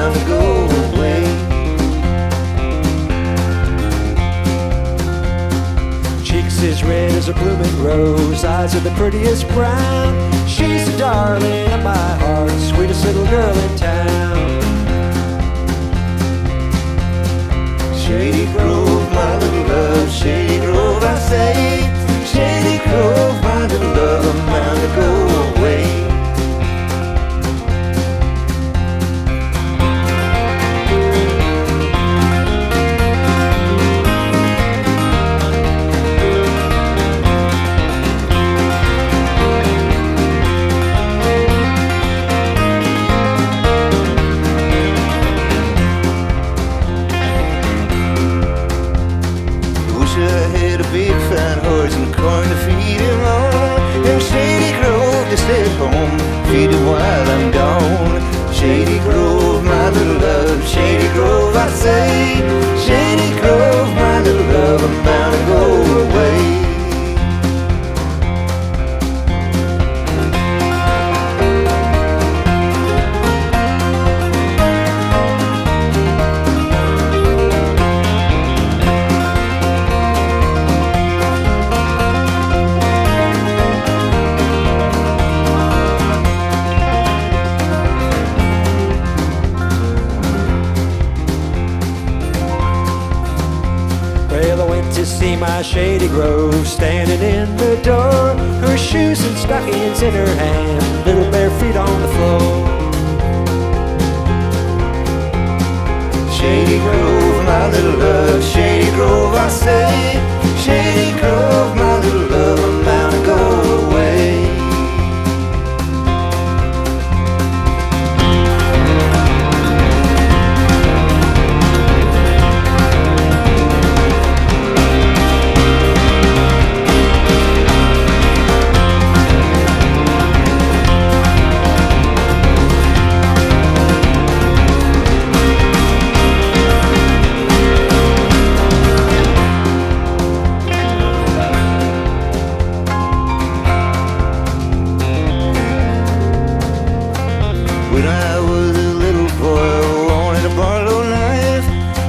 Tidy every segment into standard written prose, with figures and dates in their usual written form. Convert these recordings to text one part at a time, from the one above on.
bound to go away. Cheeks as red as a blooming rose, eyes are the prettiest brown. She's the darling of my heart, sweetest little girl in town. Shady Grove, my little love, Shady Grove, I say. Shady Grove, my little love, I'm bound to go away. Feed it while I'm gone. Shady Grove, my little love, Shady Grove, I say. Shady Grove, my little love, I'm bound to go away. See my Shady Grove standing in the door, her shoes and stockings in her hand, little bare feet on the floor. Shady Grove, my little love, Shady Grove, I say. Shady Grove, my little love, I'm bound to go away. When I was a little boy, I wanted a Barlow knife.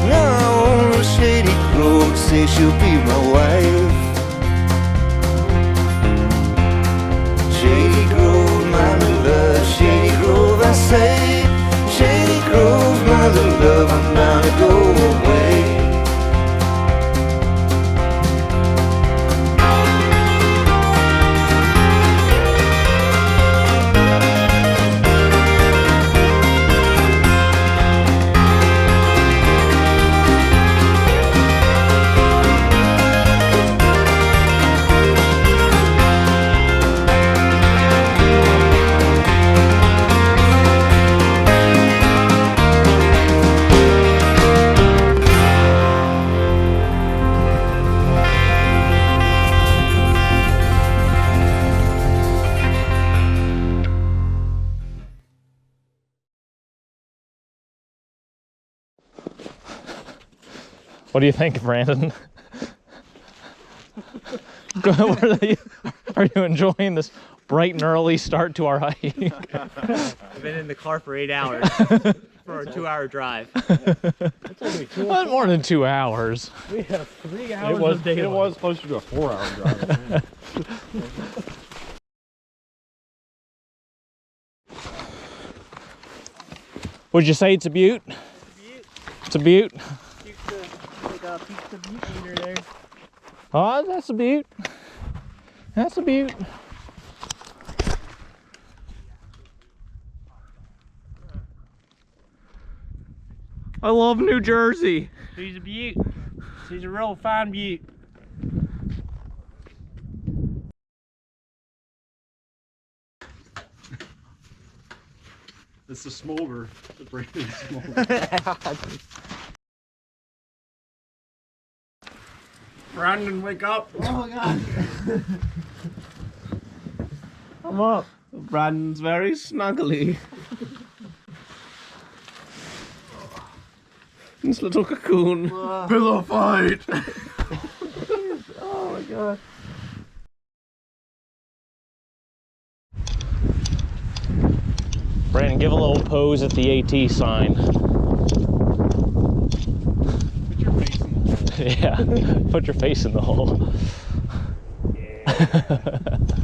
Now I want a Shady Grove to say she'll be my wife. Shady Grove, my little love, Shady Grove, I say. Shady Grove, my little love, I'm bound to go away. What do you think, Brandon? Are you enjoying this bright and early start to our hike? I've been in the car for 8 hours for a 2-hour drive. Not more than 2 hours. We have 3 hours of daylight. It was closer to a 4-hour drive. Would you say it's a butte? It's a butte. Peaks the butte meter there. Oh, that's a butte. That's a butte. I love New Jersey. She's a butte. She's a real fine butte. It's the smolder. The Brandon smolder. Brandon, wake up! Oh my god. I'm up. Brandon's very snuggly. This little cocoon. Pillow fight! Oh my god. Brandon, give a little pose at the AT sign. Yeah, put your face in the hole. Yeah.